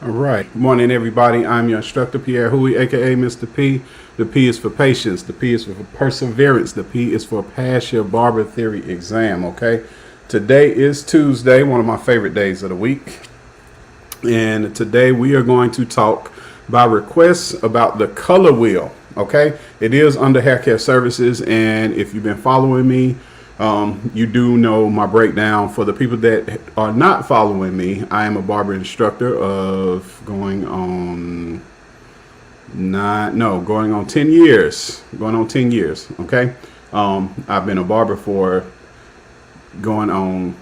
All right. Good morning, everybody. I'm your instructor, Pierre Huey, aka Mr. P. The P is for patience. The P is for perseverance. The P is for pass your Barber Theory exam. Okay. Today is Tuesday, one of my favorite days of the week. And today we are going to talk by request about the color wheel. Okay. It is under Haircare Services. And if you've been following me, you do know my breakdown. For the people that are not following me, I am a barber instructor of going on 10 years. Going on 10 years. Okay. I've been a barber for going on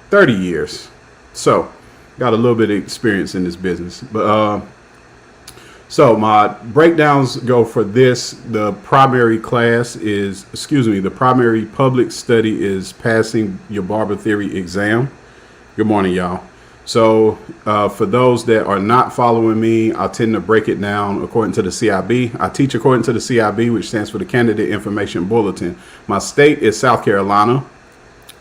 30 years. So got a little bit of experience in this business. But so my breakdowns go for this. The primary the primary public study is passing your Barber Theory exam. Good morning, y'all. So for those that are not following me, I tend to break it down according to the CIB. I teach according to the CIB, which stands for the Candidate Information Bulletin. My state is South Carolina,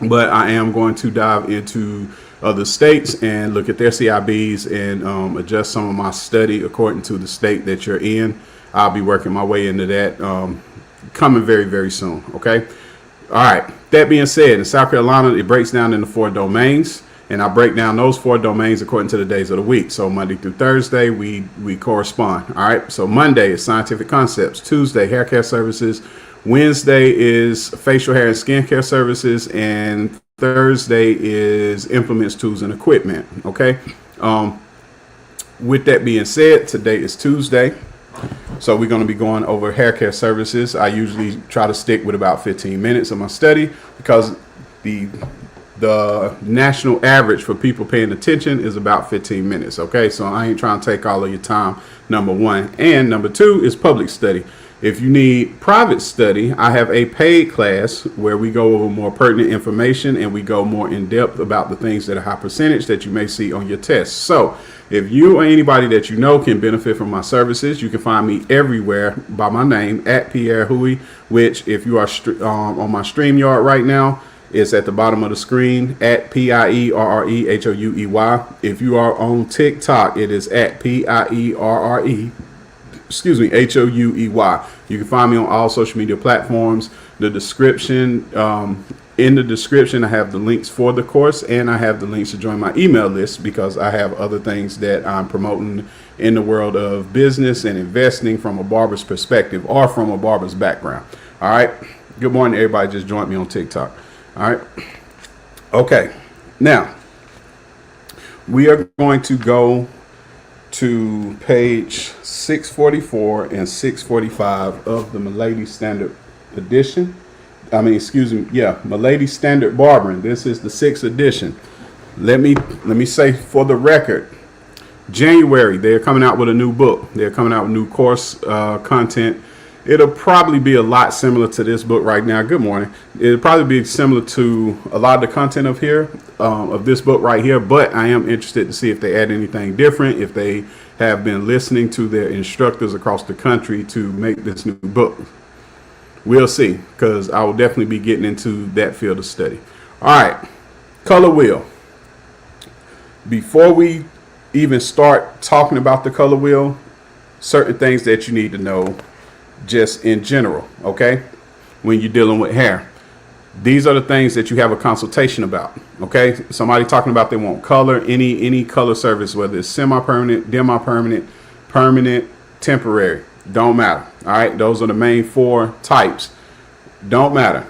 but I am going to dive into other states and look at their CIBs and adjust some of my study according to the state that you're in. I'll be working my way into that coming very, very soon. Okay. All right. That being said, in South Carolina, it breaks down into 4 domains, and I break down those 4 domains according to the days of the week. So Monday through Thursday, we correspond. All right. So Monday is scientific concepts. Tuesday, hair care services. Wednesday is facial hair and skincare services, and Thursday is implements, tools, and equipment. Okay. With that being said, today is Tuesday, so we're going to be going over hair care services. I usually try to stick with about 15 minutes of my study because the national average for people paying attention is about 15 minutes. Okay, so I ain't trying to take all of your time, number one. And number two is public study. If you need private study, I have a paid class where we go over more pertinent information and we go more in depth about the things that are high percentage that you may see on your tests. So if you or anybody that you know can benefit from my services, you can find me everywhere by my name at Pierre Huey, which if you are on my StreamYard right now, it's at the bottom of the screen at PIERREHOUEY. If you are on TikTok, it is at PIERRE. HOUEY. You can find me on all social media platforms. The description, in the description, I have the links for the course, and I have the links to join my email list because I have other things that I'm promoting in the world of business and investing from a barber's perspective or from a barber's background. All right. Good morning, everybody. Just joined me on TikTok. All right. Okay. Now we are going to go to page 644 and 645 of the Milady Standard Edition. Milady Standard Barbering. This is the 6th edition. Let me say for the record, January they're coming out with a new book. They're coming out with new course content. It'll probably be a lot similar to this book right now. Good morning. It'll probably be similar to a lot of the content of this book right here, but I am interested to see if they add anything different, if they have been listening to their instructors across the country to make this new book. We'll see, because I will definitely be getting into that field of study. All right, color wheel. Before we even start talking about the color wheel, certain things that you need to know just in general, okay, when you're dealing with hair. These are the things that you have a consultation about. Okay, somebody talking about they want color, any color service, whether it's semi-permanent, demi-permanent, permanent, temporary, don't matter. All right, those are the main 4 types. Don't matter.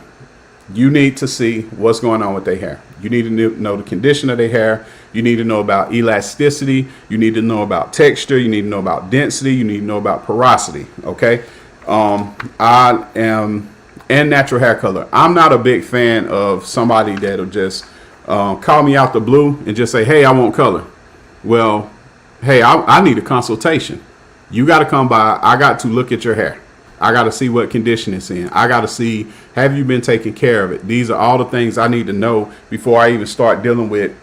You need to see what's going on with their hair. You need to know the condition of their hair. You need to know about elasticity. You need to know about texture. You need to know about density. You need to know about porosity. Okay. And natural hair color. I'm not a big fan of somebody that'll just call me out the blue and just say, hey, I want color. Well, hey, I need a consultation. You got to come by. I got to look at your hair. I got to see what condition it's in. I got to see, have you been taking care of it? These are all the things I need to know before I even start dealing with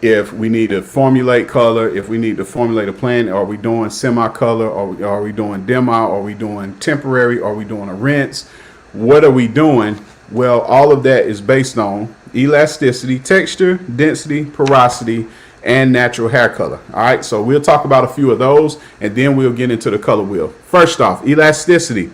if we need to formulate color, if we need to formulate a plan. Are we doing semi-color? Are we doing demi? Are we doing temporary? Are we doing a rinse? What are we doing? Well, all of that is based on elasticity, texture, density, porosity, and natural hair color. All right, so we'll talk about a few of those, and then we'll get into the color wheel. First off, elasticity.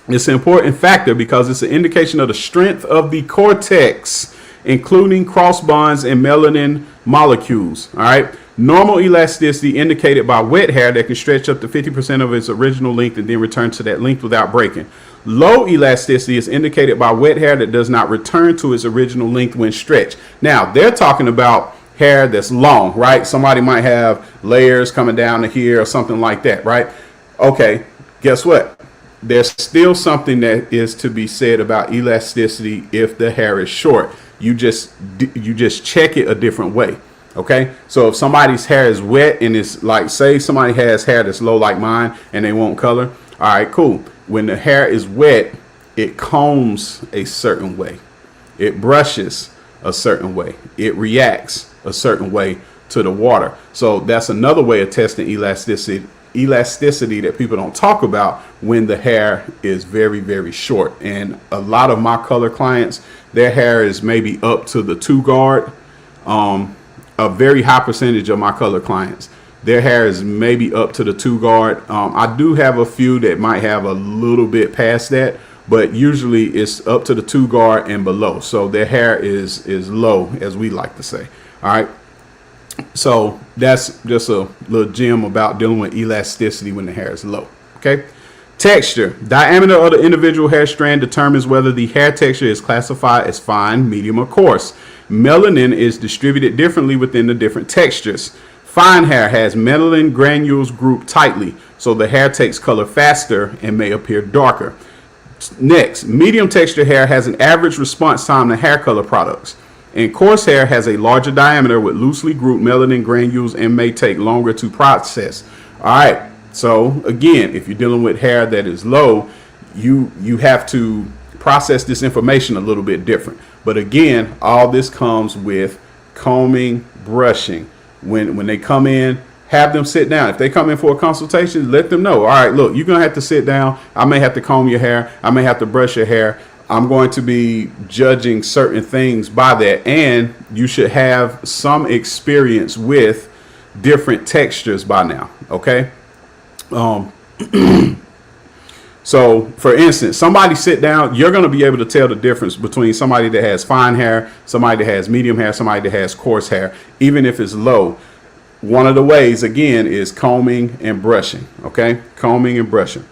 It's an important factor because it's an indication of the strength of the cortex, including cross bonds and melanin molecules. All right. Normal elasticity indicated by wet hair that can stretch up to 50% of its original length and then return to that length without breaking. Low elasticity is indicated by wet hair that does not return to its original length when stretched. Now, they're talking about hair that's long, right? Somebody might have layers coming down to here or something like that, right? Okay, guess what? There's still something that is to be said about elasticity if the hair is short. You just check it a different way. Okay, so if somebody's hair is wet and it's like, say somebody has hair that's low like mine and they want color. All right, cool. When the hair is wet, it combs a certain way. It brushes a certain way. It reacts a certain way to the water. So that's another way of testing elasticity that people don't talk about when the hair is very, very short. And a lot of my color clients, their hair is maybe up to the 2 guard. A very high percentage of my color clients, their hair is maybe up to the 2 guard. I do have a few that might have a little bit past that, but usually it's up to the 2 guard and below. So their hair is low, as we like to say. All right. So that's just a little gem about dealing with elasticity when the hair is low. Okay. Texture. Diameter of the individual hair strand determines whether the hair texture is classified as fine, medium, or coarse. Melanin is distributed differently within the different textures. Fine hair has melanin granules grouped tightly, so the hair takes color faster and may appear darker. Next, medium texture hair has an average response time to hair color products. And coarse hair has a larger diameter with loosely grouped melanin granules and may take longer to process. All right, so again, if you're dealing with hair that is low, you have to process this information a little bit different. But again, all this comes with combing, brushing. When they come in, have them sit down. If they come in for a consultation, let them know. All right, look, you're going to have to sit down. I may have to comb your hair. I may have to brush your hair. I'm going to be judging certain things by that. And you should have some experience with different textures by now. Okay. So, for instance, somebody sit down, you're going to be able to tell the difference between somebody that has fine hair, somebody that has medium hair, somebody that has coarse hair, even if it's low. One of the ways, again, is combing and brushing. Okay, combing and brushing.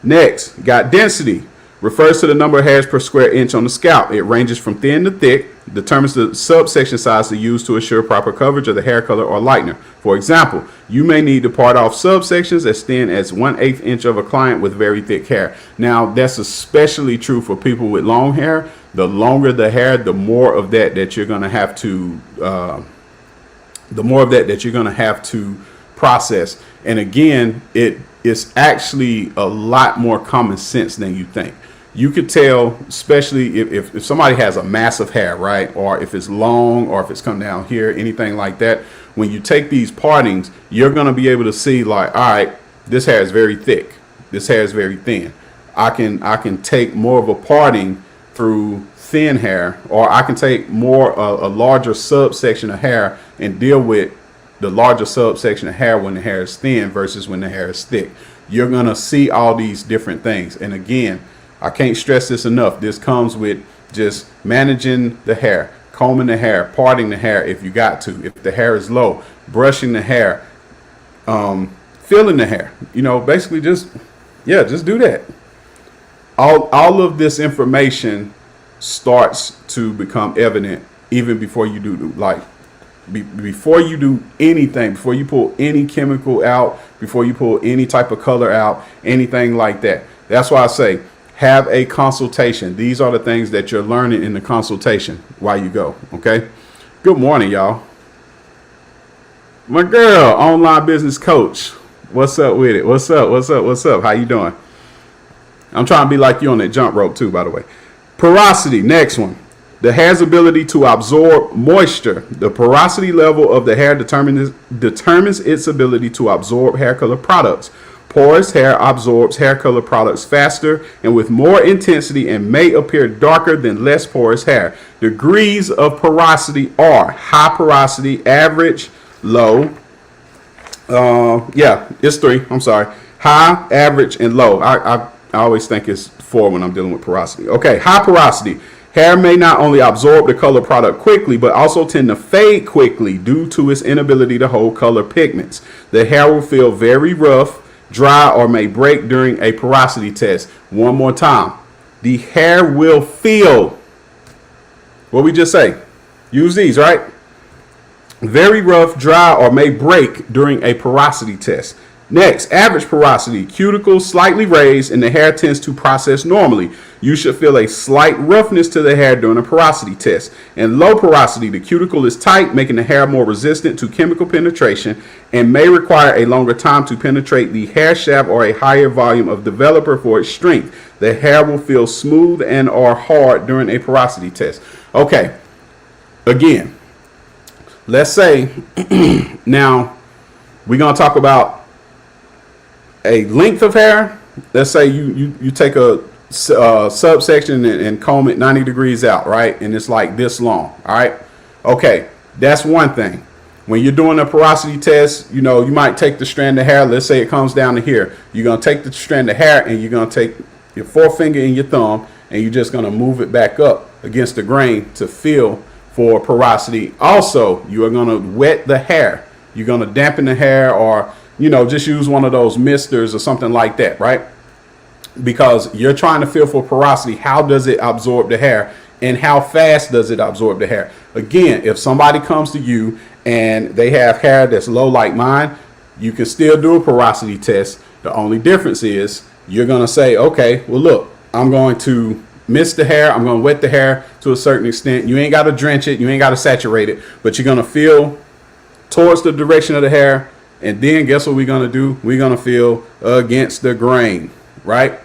Next, got density. Refers to the number of hairs per square inch on the scalp. It ranges from thin to thick, determines the subsection size to use to assure proper coverage of the hair color or lightener. For example, you may need to part off subsections as thin as 1/8 inch of a client with very thick hair. Now, that's especially true for people with long hair. The longer the hair, the more of that you're going to have to, process. And again, it is actually a lot more common sense than you think. You could tell, especially if somebody has a massive hair, right? Or if it's long, or if it's come down here, anything like that. When you take these partings, you're going to be able to see like, all right, this hair is very thick. This hair is very thin. I can take more of a parting through thin hair, or I can take a larger subsection of hair and deal with the larger subsection of hair when the hair is thin versus when the hair is thick. You're going to see all these different things. And again, I can't stress this enough. This comes with just managing the hair, combing the hair, parting the hair if you got to. If the hair is low, brushing the hair, feeling the hair. Basically just do that. All of this information starts to become evident even before you do before you do anything, before you pull any chemical out, before you pull any type of color out, anything like that. That's why I say, have a consultation. These are the things that you're learning in the consultation while you go. Okay. Good morning, y'all. My girl, online business coach. What's up with it? What's up? How you doing? I'm trying to be like you on that jump rope too, by the way. Porosity. Next one. The hair's ability to absorb moisture. The porosity level of the hair determines its ability to absorb hair color products. Porous hair absorbs hair color products faster and with more intensity and may appear darker than less porous hair. Degrees of porosity are high porosity, average, low. Yeah, it's 3. I'm sorry. High, average, and low. I always think it's 4 when I'm dealing with porosity. Okay, high porosity. Hair may not only absorb the color product quickly, but also tend to fade quickly due to its inability to hold color pigments. The hair will feel very rough, dry, or may break during a porosity test. One more time. The hair will feel, what we just say? Use these, right? Very rough, dry, or may break during a porosity test. Next, average porosity. Cuticles slightly raised and the hair tends to process normally. You should feel a slight roughness to the hair during a porosity test. And low porosity, the cuticle is tight, making the hair more resistant to chemical penetration and may require a longer time to penetrate the hair shaft or a higher volume of developer for its strength. The hair will feel smooth and or hard during a porosity test. Okay, again, let's say now we're going to talk about a length of hair. Let's say you take a subsection and comb it 90 degrees out, right? And it's like this long, all right? Okay, that's one thing. When you're doing a porosity test, you might take the strand of hair. Let's say it comes down to here. You're going to take the strand of hair and you're going to take your forefinger and your thumb and you're just going to move it back up against the grain to feel for porosity. Also, you are going to wet the hair. You're going to dampen the hair, or just use one of those misters or something like that, right? Because you're trying to feel for porosity. How does it absorb the hair and how fast does it absorb the hair? Again, if somebody comes to you and they have hair that's low like mine, you can still do a porosity test. The only difference is you're going to say, okay, well, look, I'm going to mist the hair. I'm going to wet the hair to a certain extent. You ain't got to drench it. You ain't got to saturate it, but you're going to feel towards the direction of the hair. And then guess what we're going to do? We're going to feel against the grain, right?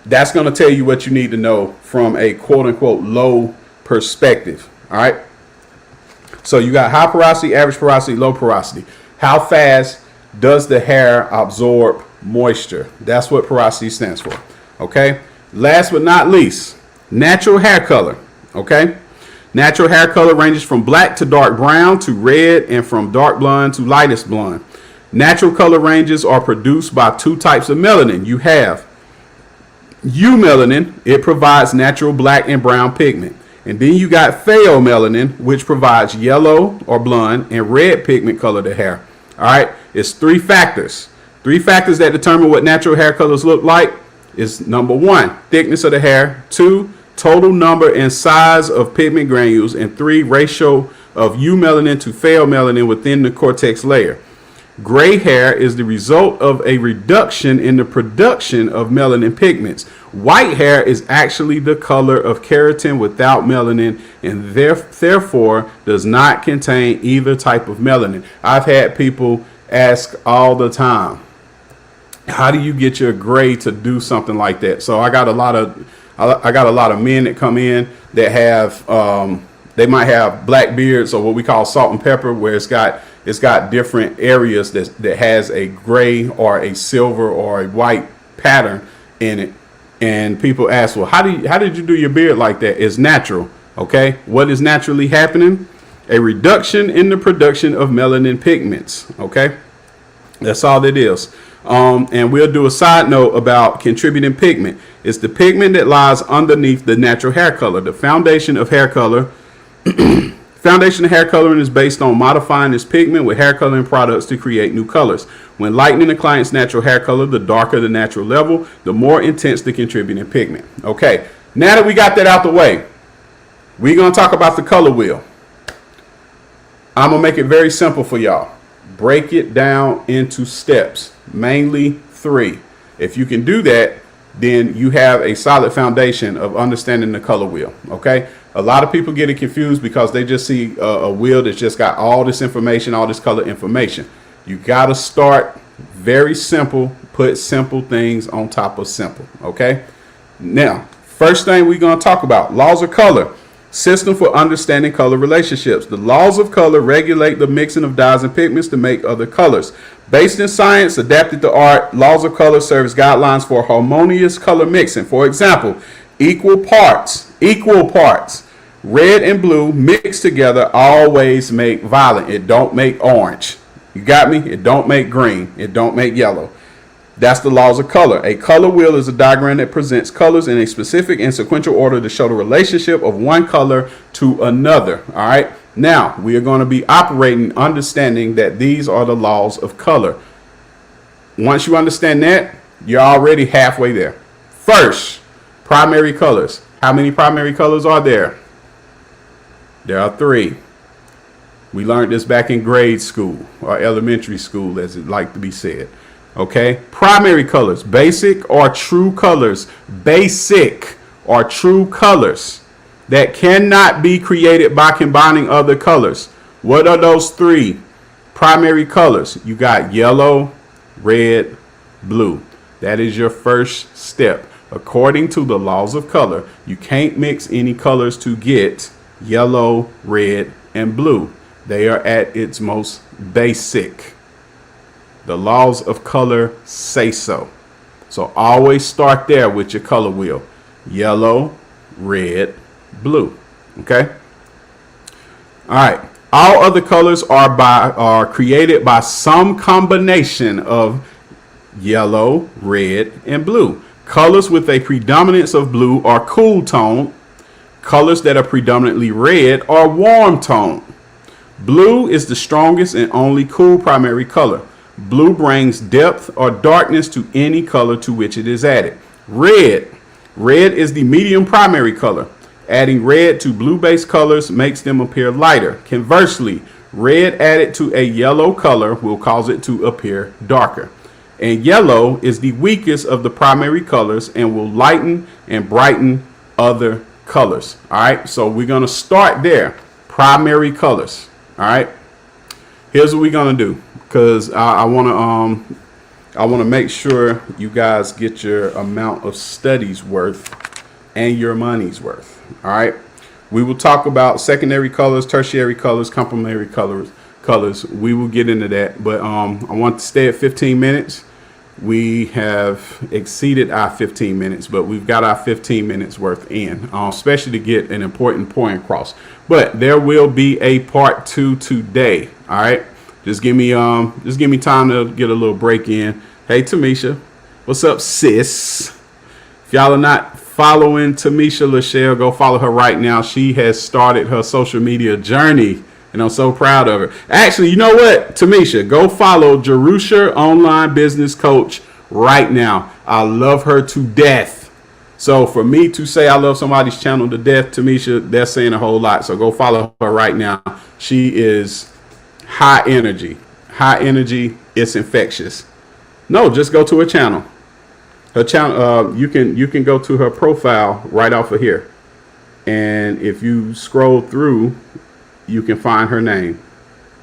That's going to tell you what you need to know from a quote unquote low perspective. All right. So you got high porosity, average porosity, low porosity. How fast does the hair absorb moisture? That's what porosity stands for. Okay. Last but not least, natural hair color. Okay. Natural hair color ranges from black to dark brown to red, and from dark blonde to lightest blonde. Natural color ranges are produced by 2 types of melanin. You have eumelanin. It provides natural black and brown pigment. And then you got pheomelanin, which provides yellow or blonde and red pigment color to hair. All right. It's 3 factors. 3 factors that determine what natural hair colors look like is number 1, thickness of the hair. 2, total number and size of pigment granules, and 3, ratio of eumelanin to pheomelanin within the cortex layer. Gray hair is the result of a reduction in the production of melanin pigments. White hair is actually the color of keratin without melanin, and therefore does not contain either type of melanin. I've had people ask all the time, how do you get your gray to do something like that? So I got a lot of men that come in that have they might have black beards, or what we call salt and pepper, where it's got different areas that has a gray or a silver or a white pattern in it. And people ask, well, how did you do your beard like that? It's natural. Okay. What is naturally happening? A reduction in the production of melanin pigments. Okay. That's all it is. And we'll do a side note about contributing pigment. It's the pigment that lies underneath the natural hair color. The foundation of hair color. Foundation of hair coloring is based on modifying this pigment with hair coloring products to create new colors. When lightening the client's natural hair color, the darker the natural level, the more intense the contributing pigment. Okay, now that we got that out the way, we're going to talk about the color wheel. I'm going to make it very simple for y'all. Break it down into steps, mainly 3. If you can do that, then you have a solid foundation of understanding the color wheel. Okay. A lot of people get it confused because they just see a wheel that's just got all this information, all this color information. You got to start very simple, put simple things on top of simple. Okay. Now, first thing we're going to talk about, laws of color. System for understanding color relationships. The laws of color regulate the mixing of dyes and pigments to make other colors. Based in science, adapted to art, laws of color serve as guidelines for harmonious color mixing. For example, equal parts Red and blue mixed together always make violet. It don't make orange. You got me? It don't make green. It don't make yellow. That's the laws of color. A color wheel is a diagram that presents colors in a specific and sequential order to show the relationship of one color to another. All right. Now, we are going to be operating understanding that these are the laws of color. Once you understand that, you're already halfway there. First, primary colors. How many primary colors are there? There are 3. We learned this back in grade school or elementary school, as it like to be said. Okay, primary colors, basic or true colors, basic or true colors that cannot be created by combining other colors. What are those 3 primary colors? You got yellow, red, blue. That is your first step. According to the laws of color, you can't mix any colors to get yellow, red, and blue. They are at its most basic. The laws of color say so. So always start there with your color wheel. Yellow, red, blue. Okay? All right. All other colors are created by some combination of yellow, red, and blue. Colors with a predominance of blue are cool tone. Colors that are predominantly red are warm tone. Blue is the strongest and only cool primary color. Blue brings depth or darkness to any color to which it is added. Red is the medium primary color. Adding red to blue-based colors makes them appear lighter. Conversely, red added to a yellow color will cause it to appear darker. And yellow is the weakest of the primary colors and will lighten and brighten other colors. All right, so we're going to start there. Primary colors. All right, here's what we're going to do, because I want to make sure you guys get your amount of studies worth and your money's worth. All right, we will talk about secondary colors, tertiary colors, complementary colors. We will get into that, but I want to stay at 15 minutes. We have exceeded our 15 minutes, but we've got our 15 minutes worth in, especially to get an important point across. But there will be a part 2 today. All right, just give me time to get a little break in. Hey, Tamisha, what's up, sis? If y'all are not following Tamisha Lachelle, go follow her right now. She has started her social media journey, and I'm so proud of her. Actually, you know what, Tamisha, go follow Jerusha Online Business Coach right now. I love her to death. So for me to say I love somebody's channel to death, Tamisha, that's saying a whole lot. So go follow her right now. She is high energy. High energy. It's infectious. No, just go to her channel. Her channel. You can go to her profile right off of here, and if you scroll through, you can find her name,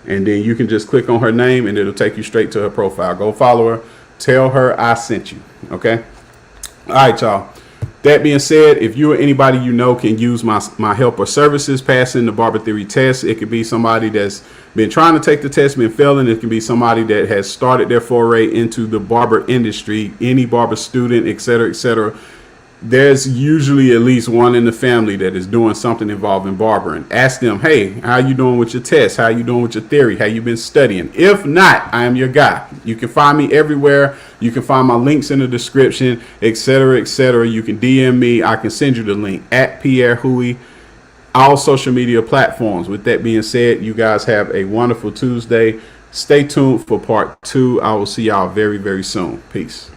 and then you can just click on her name, and it'll take you straight to her profile. Go follow her. Tell her I sent you. Okay. All right, y'all. That being said, if you or anybody you know can use my help or services passing the Barber Theory test, it could be somebody that's been trying to take the test, been failing. It can be somebody that has started their foray into the barber industry, any barber student, et cetera, et cetera. There's usually at least one in the family that is doing something involving barbering. Ask them, hey, how you doing with your test? How you doing with your theory? How you been studying? If not, I am your guy. You can find me everywhere. You can find my links in the description, et cetera, et cetera. You can DM me. I can send you the link at Pierre Huey, all social media platforms. With that being said, you guys have a wonderful Tuesday. Stay tuned for part 2. I will see y'all very, very soon. Peace.